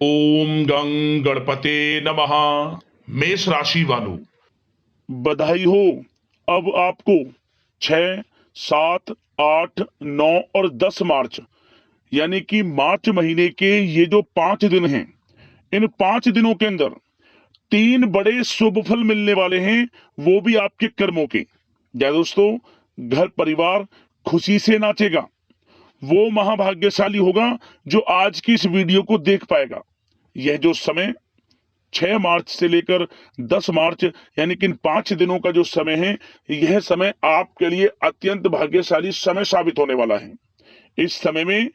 ओम गं गणपते नमः। मेष राशि वालों, बधाई हो। अब आपको 6, 7, 8, 9 और 10 मार्च यानी कि मार्च महीने के ये जो 5 दिन हैं, इन 5 दिनों के अंदर 3 बड़े शुभ फल मिलने वाले हैं, वो भी आपके कर्मों के। क्या दोस्तों, घर परिवार खुशी से नाचेगा। वो महाभाग्यशाली होगा जो आज की इस वीडियो को देख पाएगा। यह जो समय 6 मार्च से लेकर 10 मार्च यानी कि इन 5 दिनों का जो समय है, यह समय आपके लिए अत्यंत भाग्यशाली समय साबित होने वाला है। इस समय में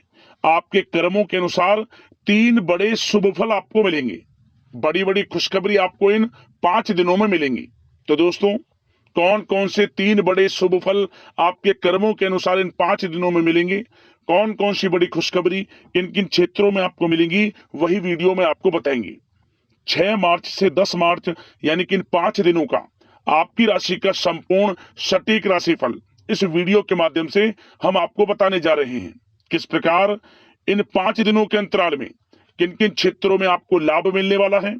आपके कर्मों के अनुसार 3 बड़े शुभ फल आपको मिलेंगे। बड़ी बड़ी खुशखबरी आपको इन 5 दिनों में मिलेंगी। तो दोस्तों, कौन कौन से 3 बड़े शुभ फल आपके कर्मों के अनुसार इन 5 दिनों में मिलेंगे, कौन कौन सी बड़ी खुशखबरी किन किन क्षेत्रों में आपको मिलेंगी, वही वीडियो में आपको बताएंगे। 6 मार्च से 10 मार्च यानी कि इन 5 दिनों का आपकी राशि का संपूर्ण सटीक राशिफल इस वीडियो के माध्यम से हम आपको बताने जा रहे हैं। किस प्रकार इन 5 दिनों के अंतराल में किन किन क्षेत्रों में आपको लाभ मिलने वाला है,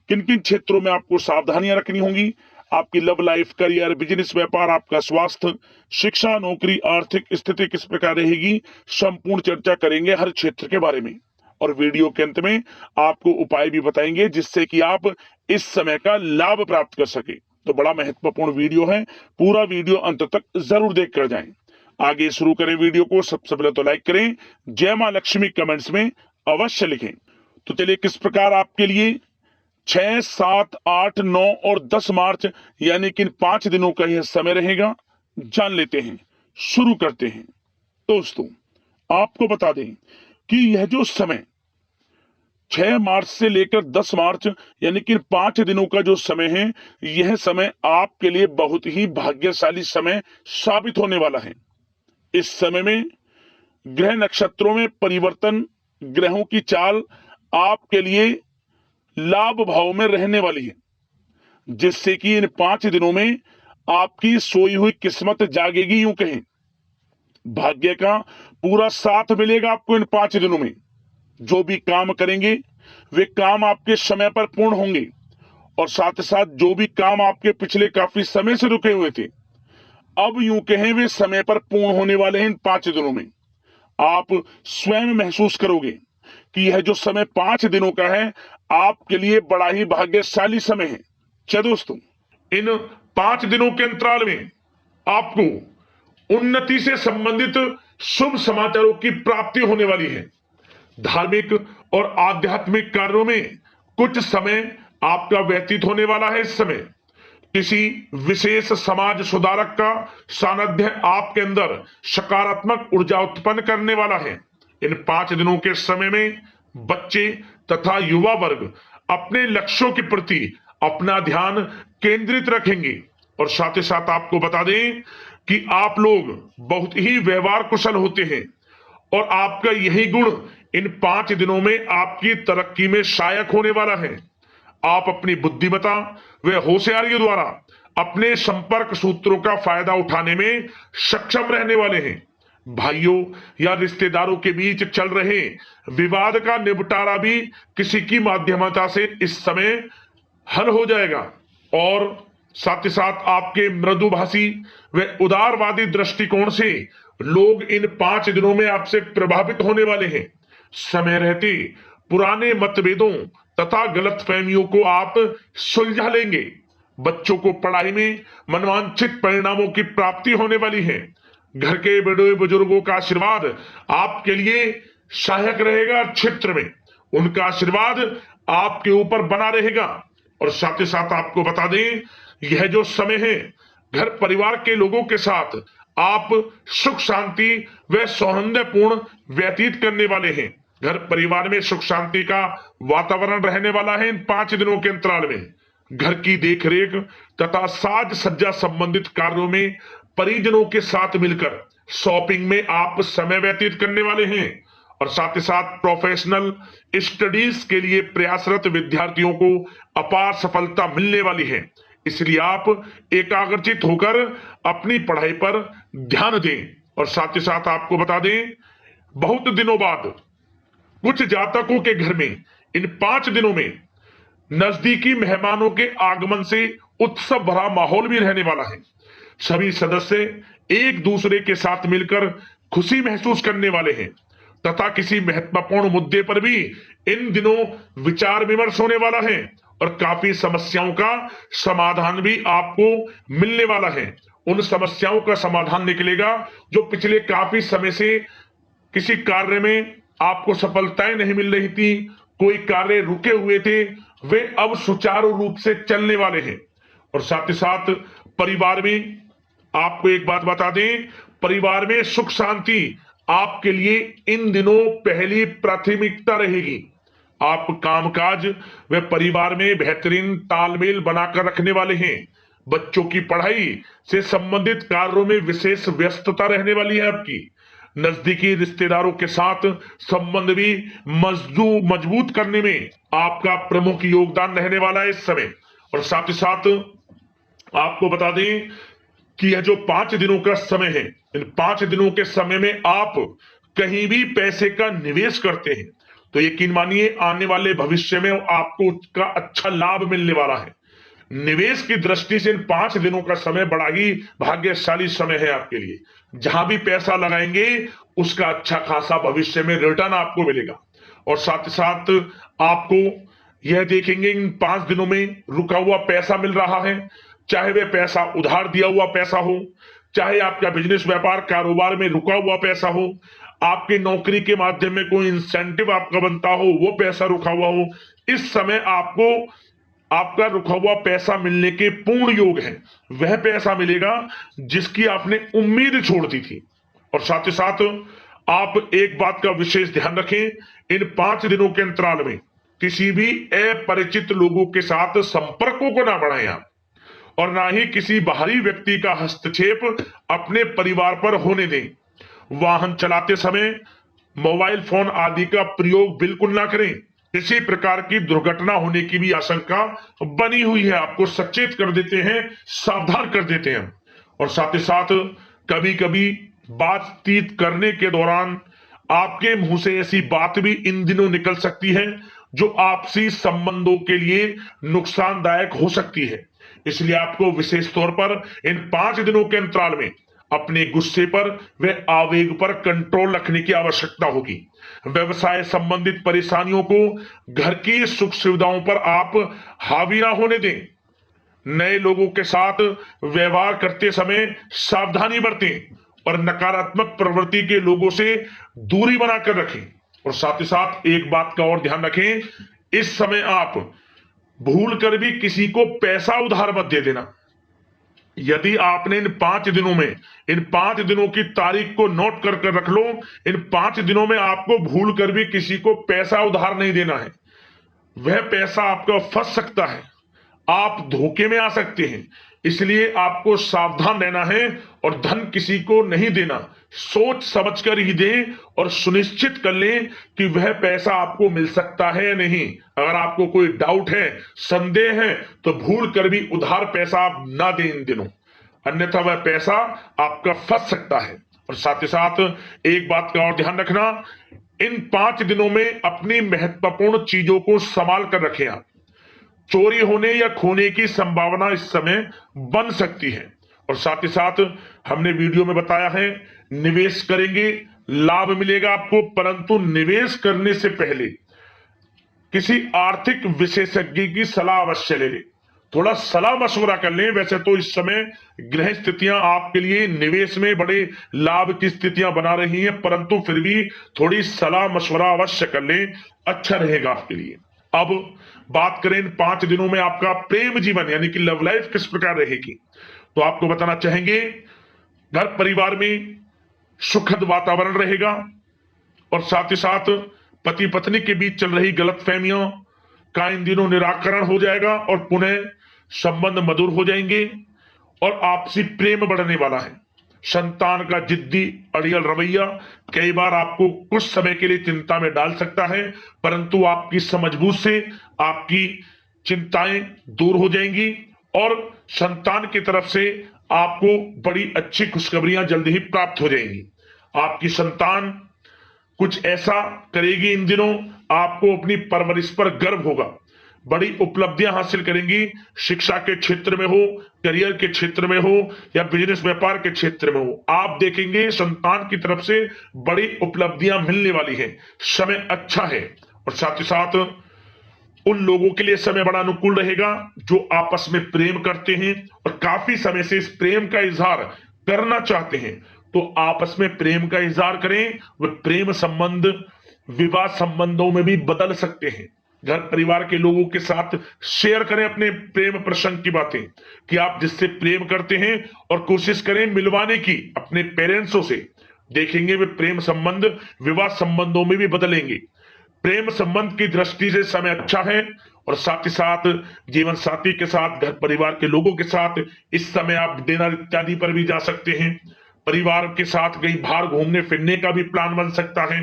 किन किन क्षेत्रों में आपको सावधानियां रखनी होंगी, आपकी लव लाइफ, करियर, बिजनेस, व्यापार, आपका स्वास्थ्य, शिक्षा, नौकरी, आर्थिक स्थिति किस प्रकार रहेगी, संपूर्ण चर्चा करेंगे हर क्षेत्र के बारे में। और वीडियो के अंत में आपको उपाय भी बताएंगे जिससे कि आप इस समय का लाभ प्राप्त कर सके। तो बड़ा महत्वपूर्ण वीडियो है, पूरा वीडियो अंत तक जरूर देख कर जाएं। आगे शुरू करें वीडियो को। सबसे पहले तो लाइक करें, जय मां लक्ष्मी कमेंट्स में अवश्य लिखें। तो चलिए, किस प्रकार आपके लिए 6, 7, 8, 9 और 10 मार्च यानी कि इन 5 दिनों का यह समय रहेगा, जान लेते हैं। शुरू करते हैं। दोस्तों, आपको बता दें कि यह जो समय 6 मार्च से लेकर 10 मार्च यानी कि 5 दिनों का जो समय है, यह समय आपके लिए बहुत ही भाग्यशाली समय साबित होने वाला है। इस समय में ग्रह नक्षत्रों में परिवर्तन, ग्रहों की चाल आपके लिए लाभ भाव में रहने वाली है, जिससे कि इन 5 दिनों में आपकी सोई हुई किस्मत जागेगी। यूं कहें, भाग्य का पूरा साथ मिलेगा आपको इन 5 दिनों में। जो भी काम करेंगे वे काम आपके समय पर पूर्ण होंगे, और साथ ही साथ जो भी काम आपके पिछले काफी समय से रुके हुए थे, अब यूं कहें वे समय पर पूर्ण होने वाले हैं। इन 5 दिनों में आप स्वयं महसूस करोगे कि यह जो समय 5 दिनों का है, आपके लिए बड़ा ही भाग्यशाली समय है। क्या दोस्तों, इन 5 दिनों के अंतराल में आपको उन्नति से संबंधित शुभ समाचारों की प्राप्ति होने वाली है। धार्मिक और आध्यात्मिक कार्यों में कुछ समय आपका व्यतीत होने वाला है। इस समय किसी विशेष समाज सुधारक का सानिध्य आपके अंदर सकारात्मक ऊर्जा उत्पन्न करने वाला है। इन 5 दिनों के समय में बच्चे तथा युवा वर्ग अपने लक्ष्यों के प्रति अपना ध्यान केंद्रित रखेंगे। और साथ ही साथ आपको बता दें कि आप लोग बहुत ही व्यवहार कुशल होते हैं, और आपका यही गुण इन 5 दिनों में आपकी तरक्की में सहायक होने वाला है। आप अपनी बुद्धिमत्ता व होशियारी द्वारा अपने संपर्क सूत्रों का फायदा उठाने में सक्षम रहने वाले हैं। भाइयों या रिश्तेदारों के बीच चल रहे विवाद का निपटारा भी किसी की माध्यमता से इस समय हल हो जाएगा। और साथ ही साथ आपके मृदुभाषी व उदारवादी दृष्टिकोण से लोग इन 5 दिनों में आपसे प्रभावित होने वाले हैं। समय रहते पुराने मतभेदों तथा गलतफहमियों को आप सुलझा लेंगे। बच्चों को पढ़ाई में मनवांछित परिणामों की प्राप्ति होने वाली है। घर के बड़े बुजुर्गों का आशीर्वाद आपके लिए सहायक रहेगा। क्षेत्र में उनका आशीर्वाद आपके ऊपर बना रहेगा। और साथ ही साथ आपको बता दें, यह जो समय है, घर परिवार के लोगों के साथ आप सुख शांति व सौहार्दपूर्ण व्यतीत करने वाले हैं। घर परिवार में सुख शांति का वातावरण रहने वाला है। इन 5 दिनों के अंतराल में घर की देखरेख तथा साज सज्जा संबंधित कार्यों में परिजनों के साथ मिलकर शॉपिंग में आप समय व्यतीत करने वाले हैं। और साथ ही साथ प्रोफेशनल स्टडीज के लिए प्रयासरत विद्यार्थियों को अपार सफलता मिलने वाली है। इसलिए आप एकाग्रचित होकर अपनी पढ़ाई पर ध्यान दें। और साथ ही साथ आपको बता दें, बहुत दिनों बाद कुछ जातकों के घर में इन 5 दिनों में नजदीकी मेहमानों के आगमन से उत्सव भरा माहौल भी रहने वाला है। सभी सदस्य एक दूसरे के साथ मिलकर खुशी महसूस करने वाले हैं तथा किसी महत्वपूर्ण मुद्दे पर भी इन दिनों विचार विमर्श होने वाला है और काफी समस्याओं का समाधान भी आपको मिलने वाला है। उन समस्याओं का समाधान निकलेगा जो पिछले काफी समय से किसी कार्य में आपको सफलताएं नहीं मिल रही थी, कोई कार्य रुके हुए थे, वे अब सुचारू रूप से चलने वाले हैं। और साथ ही साथ परिवार में आपको एक बात बता दें, परिवार में सुख शांति आपके लिए इन दिनों पहली प्राथमिकता रहेगी। आप कामकाज व परिवार में बेहतरीन तालमेल बनाकर रखने वाले हैं। बच्चों की पढ़ाई से संबंधित कार्यों में विशेष व्यस्तता रहने वाली है आपकी। नजदीकी रिश्तेदारों के साथ संबंध भी मजबूत करने में आपका प्रमुख योगदान रहने वाला है इस समय। और साथ ही साथ आपको बता दें कि यह जो 5 दिनों का समय है, इन 5 दिनों के समय में आप कहीं भी पैसे का निवेश करते हैं तो यकीन मानिए आने वाले भविष्य में आपको उसका अच्छा लाभ मिलने वाला है। निवेश की दृष्टि से इन 5 दिनों का समय बड़ा ही भाग्यशाली समय है आपके लिए। जहां भी पैसा लगाएंगे उसका अच्छा खासा भविष्य में रिटर्न आपको मिलेगा। और साथ ही साथ आपको यह देखेंगे इन 5 दिनों में रुका हुआ पैसा मिल रहा है, चाहे वह पैसा उधार दिया हुआ पैसा हो, चाहे आपका बिजनेस व्यापार कारोबार में रुका हुआ पैसा हो, आपकी नौकरी के माध्यम में कोई इंसेंटिव आपका बनता हो, वो पैसा रुका हुआ हो, इस समय आपको आपका रुका हुआ पैसा मिलने के पूर्ण योग है। वह पैसा मिलेगा जिसकी आपने उम्मीद छोड़ दी थी। और साथ ही साथ आप एक बात का विशेष ध्यान रखें, इन 5 दिनों के अंतराल में किसी भी अपरिचित लोगों के साथ संपर्कों को ना बढ़ाएं आप, और ना ही किसी बाहरी व्यक्ति का हस्तक्षेप अपने परिवार पर होने दें। वाहन चलाते समय मोबाइल फोन आदि का प्रयोग बिल्कुल ना करें। किसी प्रकार की दुर्घटना होने की भी आशंका बनी हुई है, आपको सचेत कर देते हैं, सावधान कर देते हैं। और साथ ही साथ कभी कभी बातचीत करने के दौरान आपके मुंह से ऐसी बात भी इन दिनों निकल सकती है जो आपसी संबंधों के लिए नुकसानदायक हो सकती है। इसलिए आपको विशेष तौर पर इन 5 दिनों के अंतराल में अपने गुस्से पर व आवेग पर कंट्रोल रखने की आवश्यकता होगी। व्यवसाय संबंधित परेशानियों को घर की सुख सुविधाओं पर आप हावी ना होने दें। नए लोगों के साथ व्यवहार करते समय सावधानी बरतें और नकारात्मक प्रवृत्ति के लोगों से दूरी बनाकर रखें। और साथ ही साथ एक बात का और ध्यान रखें, इस समय आप भूल कर भी किसी को पैसा उधार मत दे देना। यदि आपने इन 5 दिनों में इन 5 दिनों की तारीख को नोट कर कर रख लो, इन 5 दिनों में आपको भूल कर भी किसी को पैसा उधार नहीं देना है। वह पैसा आपका फंस सकता है, आप धोखे में आ सकते हैं। इसलिए आपको सावधान रहना है और धन किसी को नहीं देना। सोच समझ कर ही दें और सुनिश्चित कर लें कि वह पैसा आपको मिल सकता है या नहीं। अगर आपको कोई डाउट है, संदेह है, तो भूल कर भी उधार पैसा आप ना दें इन दिनों, अन्यथा वह पैसा आपका फंस सकता है। और साथ ही साथ एक बात का और ध्यान रखना, इन 5 दिनों में अपनी महत्वपूर्ण चीजों को संभाल कर रखें आप। चोरी होने या खोने की संभावना इस समय बन सकती है। और साथ ही साथ हमने वीडियो में बताया है, निवेश करेंगे लाभ मिलेगा आपको, परंतु निवेश करने से पहले किसी आर्थिक विशेषज्ञ की सलाह अवश्य ले लें, थोड़ा सलाह मशवरा कर लें। वैसे तो इस समय ग्रह स्थितियां आपके लिए निवेश में बड़े लाभ की स्थितियां बना रही हैं, परंतु फिर भी थोड़ी सलाह मशवरा अवश्य कर लें, अच्छा रहेगा आपके लिए। अब बात करें इन 5 दिनों में आपका प्रेम जीवन यानी कि लव लाइफ किस प्रकार रहेगी, तो आपको बताना चाहेंगे घर परिवार में सुखद वातावरण रहेगा। और साथ ही साथ पति पत्नी के बीच चल रही गलतफहमियों का इन दिनों निराकरण हो जाएगा और पुनः संबंध मधुर हो जाएंगे और आपसी प्रेम बढ़ने वाला है। संतान का जिद्दी अड़ियल रवैया कई बार आपको कुछ समय के लिए चिंता में डाल सकता है, परंतु आपकी समझबूझ से आपकी चिंताएं दूर हो जाएंगी और संतान की तरफ से आपको बड़ी अच्छी खुशखबरियां जल्दी ही प्राप्त हो जाएंगी। आपकी संतान कुछ ऐसा करेगी इन दिनों, आपको अपनी परवरिश पर गर्व होगा। बड़ी उपलब्धियां हासिल करेंगी, शिक्षा के क्षेत्र में हो, करियर के क्षेत्र में हो या बिजनेस व्यापार के क्षेत्र में हो। आप देखेंगे संतान की तरफ से बड़ी उपलब्धियां मिलने वाली हैं। समय अच्छा है और साथ ही साथ उन लोगों के लिए समय बड़ा अनुकूल रहेगा जो आपस में प्रेम करते हैं और काफी समय से इस प्रेम का इजहार करना चाहते हैं। तो आपस में प्रेम का इजहार करें। वह प्रेम संबंध विवाह संबंधों में भी बदल सकते हैं। घर परिवार के लोगों के साथ शेयर करें अपने प्रेम प्रसंग की बातें कि आप जिससे प्रेम करते हैं और कोशिश करें मिलवाने की अपने पेरेंट्सों से। देखेंगे वे प्रेम संबंध विवाह संबंधों में भी बदलेंगे। प्रेम संबंध की दृष्टि से समय अच्छा है और साथ ही साथ जीवन साथी के साथ, घर परिवार के लोगों के साथ इस समय आप डिनर इत्यादि पर भी जा सकते हैं। परिवार के साथ कहीं बाहर घूमने फिरने का भी प्लान बन सकता है।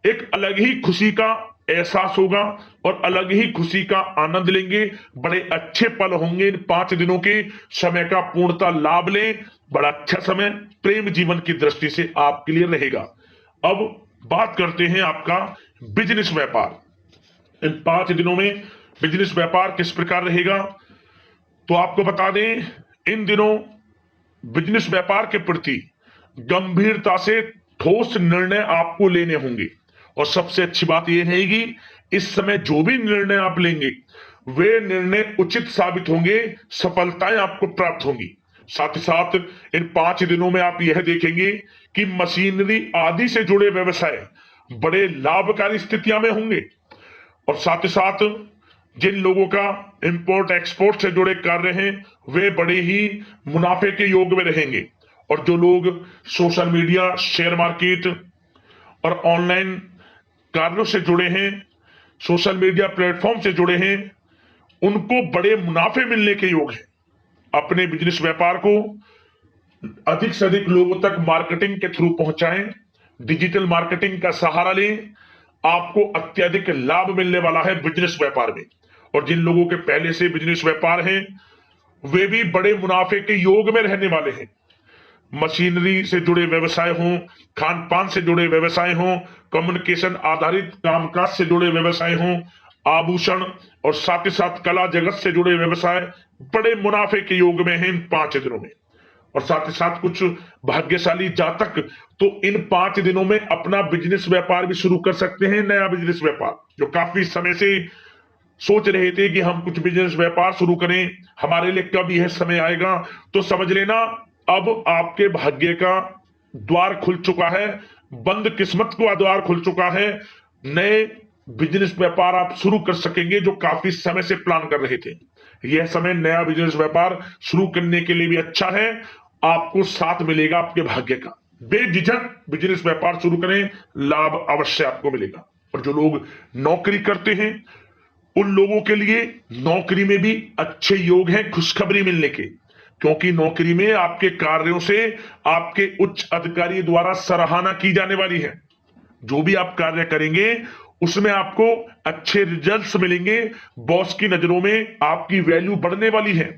एक अलग ही खुशी का एहसास होगा और अलग ही खुशी का आनंद लेंगे। बड़े अच्छे पल होंगे इन 5 दिनों के। समय का पूर्णता लाभ लें। बड़ा अच्छा समय प्रेम जीवन की दृष्टि से आपके लिए रहेगा। अब बात करते हैं आपका बिजनेस व्यापार। इन 5 दिनों में बिजनेस व्यापार किस प्रकार रहेगा, तो आपको बता दें, इन दिनों बिजनेस व्यापार के प्रति गंभीरता से ठोस निर्णय आपको लेने होंगे। और सबसे अच्छी बात यह रहेगी, इस समय जो भी निर्णय आप लेंगे वे निर्णय उचित साबित होंगे, सफलताएं आपको प्राप्त होंगी। साथ ही साथ इन 5 दिनों में आप यह देखेंगे कि मशीनरी आदि से जुड़े व्यवसाय बड़े लाभकारी स्थितियां में होंगे। और साथ ही साथ जिन लोगों का इंपोर्ट एक्सपोर्ट से जुड़े कार्य हैं वे बड़े ही मुनाफे के योग में रहेंगे। और जो लोग सोशल मीडिया, शेयर मार्केट और ऑनलाइन कार्यों से जुड़े हैं, सोशल मीडिया प्लेटफॉर्म से जुड़े हैं, उनको बड़े मुनाफे मिलने के योग हैं। अपने बिजनेस व्यापार को अधिक से अधिक लोगों तक मार्केटिंग के थ्रू पहुंचाएं, डिजिटल मार्केटिंग का सहारा लें। आपको अत्यधिक लाभ मिलने वाला है बिजनेस व्यापार में। और जिन लोगों के पहले से बिजनेस व्यापार हैं वे भी बड़े मुनाफे के योग में रहने वाले हैं। मशीनरी से जुड़े व्यवसाय हों, खान पान से जुड़े व्यवसाय हों, कम्युनिकेशन आधारित कामकाज से जुड़े व्यवसाय हों, आभूषण और साथ ही साथ कला जगत से जुड़े व्यवसाय बड़े मुनाफे के योग में हैं इन 5 दिनों में। और साथ ही साथ कुछ भाग्यशाली जातक तो इन 5 दिनों में अपना बिजनेस व्यापार भी शुरू कर सकते हैं। नया बिजनेस व्यापार जो काफी समय से सोच रहे थे कि हम कुछ बिजनेस व्यापार शुरू करें, हमारे लिए कब यह समय आएगा, तो समझ लेना अब आपके भाग्य का द्वार खुल चुका है। बंद किस्मत का द्वार खुल चुका है। नए बिजनेस व्यापार आप शुरू कर सकेंगे जो काफी समय से प्लान कर रहे थे। यह समय नया बिजनेस व्यापार शुरू करने के लिए भी अच्छा है। आपको साथ मिलेगा आपके भाग्य का। बेझिझक बिजनेस व्यापार शुरू करें, लाभ अवश्य आपको मिलेगा। और जो लोग नौकरी करते हैं उन लोगों के लिए नौकरी में भी अच्छे योग हैं खुशखबरी मिलने के, क्योंकि नौकरी में आपके कार्यों से आपके उच्च अधिकारी द्वारा सराहना की जाने वाली है। जो भी आप कार्य करेंगे उसमें आपको अच्छे रिजल्ट्स मिलेंगे। बॉस की नजरों में आपकी वैल्यू बढ़ने वाली है।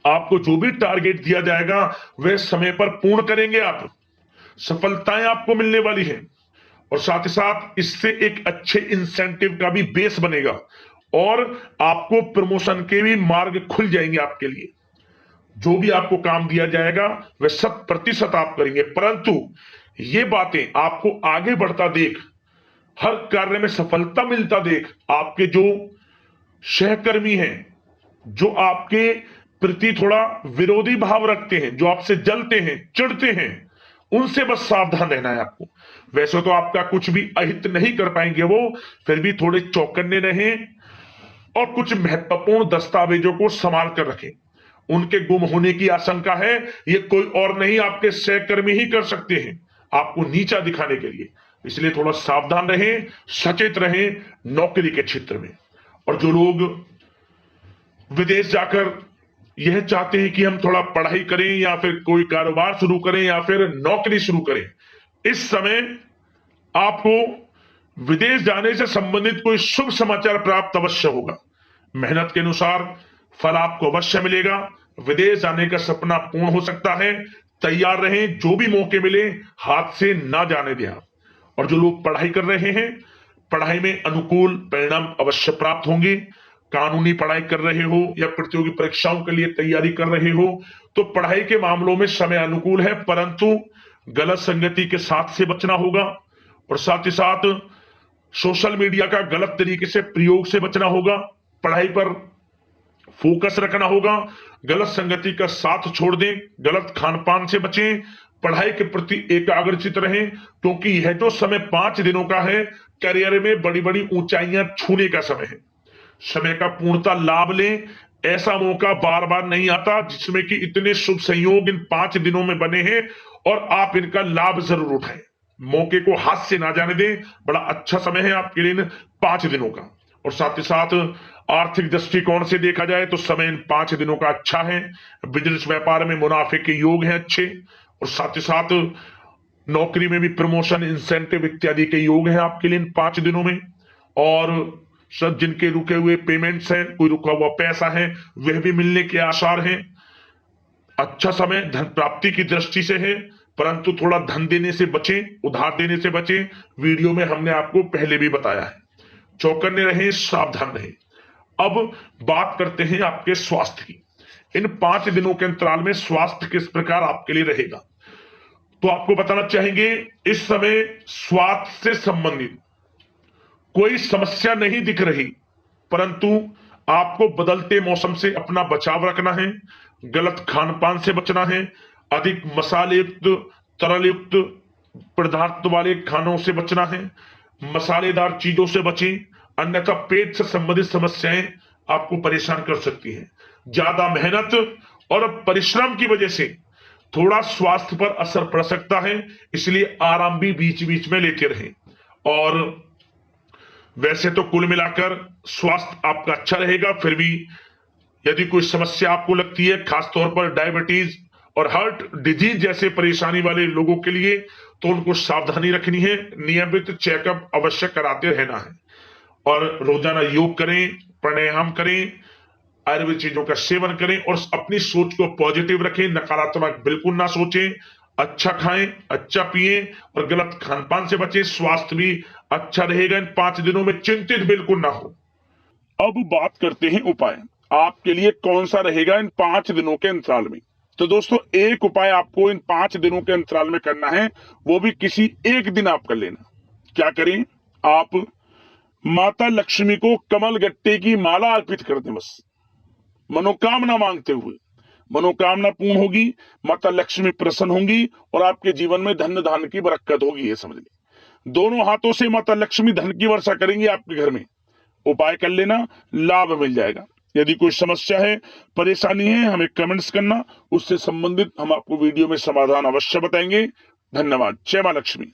आपको जो भी टारगेट दिया जाएगा वह समय पर पूर्ण करेंगे आप। सफलताएं आपको मिलने वाली है। और साथ ही साथ इससे एक अच्छे इंसेंटिव का भी बेस बनेगा और आपको प्रमोशन के भी मार्ग खुल जाएंगे आपके लिए। जो भी आपको काम दिया जाएगा वह 100% आप करेंगे। परंतु ये बातें आपको आगे बढ़ता देख, हर कार्य में सफलता मिलता देख, आपके जो सहकर्मी हैं, जो आपके प्रति थोड़ा विरोधी भाव रखते हैं, जो आपसे जलते हैं, चिढ़ते हैं, उनसे बस सावधान रहना है आपको। वैसे तो आपका कुछ भी अहित नहीं कर पाएंगे वो, फिर भी थोड़े चौकन्ने रहें और कुछ महत्वपूर्ण दस्तावेजों को संभाल कर रखें। उनके गुम होने की आशंका है, ये कोई और नहीं आपके सहकर्मी ही कर सकते हैं आपको नीचा दिखाने के लिए। इसलिए थोड़ा सावधान रहें, सचेत रहें नौकरी के क्षेत्र में। और जो लोग विदेश जाकर यह चाहते हैं कि हम थोड़ा पढ़ाई करें या फिर कोई कारोबार शुरू करें या फिर नौकरी शुरू करें, इस समय आपको विदेश जाने से संबंधित कोई शुभ समाचार प्राप्त अवश्य होगा। मेहनत के अनुसार फल आपको अवश्य मिलेगा। विदेश जाने का सपना पूर्ण हो सकता है। तैयार रहें, जो भी मौके मिले हाथ से ना जाने दें। और जो लोग पढ़ाई कर रहे हैं, पढ़ाई में अनुकूल परिणाम अवश्य प्राप्त होंगे। कानूनी पढ़ाई कर रहे हो या प्रतियोगी परीक्षाओं के लिए तैयारी कर रहे हो तो पढ़ाई के मामलों में समय अनुकूल है, परंतु गलत संगति के साथ से बचना होगा और साथ ही साथ सोशल मीडिया का गलत तरीके से प्रयोग से बचना होगा। पढ़ाई पर फोकस रखना होगा, गलत संगति का साथ छोड़ दें, गलत खान पान से बचें, पढ़ाई के प्रति एकाग्रचित रहें, क्योंकि यह जो समय 5 दिनों का है, करियर में बड़ी बड़ी ऊंचाइयां छूने का समय है। समय का पूर्णता लाभ लें, ऐसा मौका बार बार नहीं आता जिसमें कि इतने शुभ संयोग इन 5 दिनों में बने हैं और आप इनका लाभ जरूर उठाएं। मौके को हाथ से ना जाने दें, बड़ा अच्छा समय है आपके लिए इन 5 दिनों का। और साथ ही साथ आर्थिक दृष्टिकोण से देखा जाए तो समय इन 5 दिनों का अच्छा है। बिजनेस व्यापार में मुनाफे के योग हैं अच्छे, और साथ ही साथ नौकरी में भी प्रमोशन, इंसेंटिव इत्यादि के योग हैं आपके लिए इन 5 दिनों में। और सब जिनके रुके हुए पेमेंट्स हैं, कोई रुका हुआ पैसा है, वह भी मिलने के आसार हैं। अच्छा समय धन प्राप्ति की दृष्टि से है, परंतु थोड़ा धन देने से बचें, उधार देने से बचें। वीडियो में हमने आपको पहले भी बताया है। चौकन्ने रहें, सावधान रहें। अब बात करते हैं आपके स्वास्थ्य की। इन 5 दिनों के अंतराल में स्वास्थ्य किस प्रकार आपके लिए रहेगा, तो आपको बताना चाहेंगे इस समय स्वास्थ्य से संबंधित कोई समस्या नहीं दिख रही, परंतु आपको बदलते मौसम से अपना बचाव रखना है, गलत खान पान से बचना है, अधिक मसाले युक्त, तरल युक्त पदार्थ वाले खानों से बचना है, मसालेदार चीजों से बचें, अन्यथा पेट से संबंधित समस्याएं आपको परेशान कर सकती हैं। ज्यादा मेहनत और परिश्रम की वजह से थोड़ा स्वास्थ्य पर असर पड़ सकता है, इसलिए आराम भी बीच बीच में लेते रहें। और वैसे तो कुल मिलाकर स्वास्थ्य आपका अच्छा रहेगा, फिर भी यदि कोई समस्या आपको लगती है, खासतौर पर डायबिटीज और हार्ट डिजीज जैसे परेशानी वाले लोगों के लिए, तो उनको सावधानी रखनी है, नियमित चेकअप अवश्य कराते रहना है और रोजाना योग करें, प्राणायाम करें, आयुर्वेद चीजों का सेवन करें और अपनी सोच को पॉजिटिव रखें, नकारात्मक बिल्कुल ना सोचें, अच्छा खाएं, अच्छा पिएं और गलत खान पान से बचें। स्वास्थ्य भी अच्छा रहेगा इन 5 दिनों में, चिंतित बिल्कुल ना हो। अब बात करते हैं उपाय आपके लिए कौन सा रहेगा इन 5 दिनों के अंतराल में। तो दोस्तों, एक उपाय आपको इन 5 दिनों के अंतराल में करना है, वो भी किसी एक दिन आप कर लेना। क्या करें, आप माता लक्ष्मी को कमल गट्टे की माला अर्पित कर दें, बस मनोकामना मांगते हुए। मनोकामना पूर्ण होगी, माता लक्ष्मी प्रसन्न होंगी और आपके जीवन में धन धान्य की बरकत होगी, ये समझ लें। दोनों हाथों से माता लक्ष्मी धन की वर्षा करेंगी आपके घर में। उपाय कर लेना, लाभ मिल जाएगा। यदि कोई समस्या है, परेशानी है, हमें कमेंट्स करना, उससे संबंधित हम आपको वीडियो में समाधान अवश्य बताएंगे। धन्यवाद। जय मां लक्ष्मी।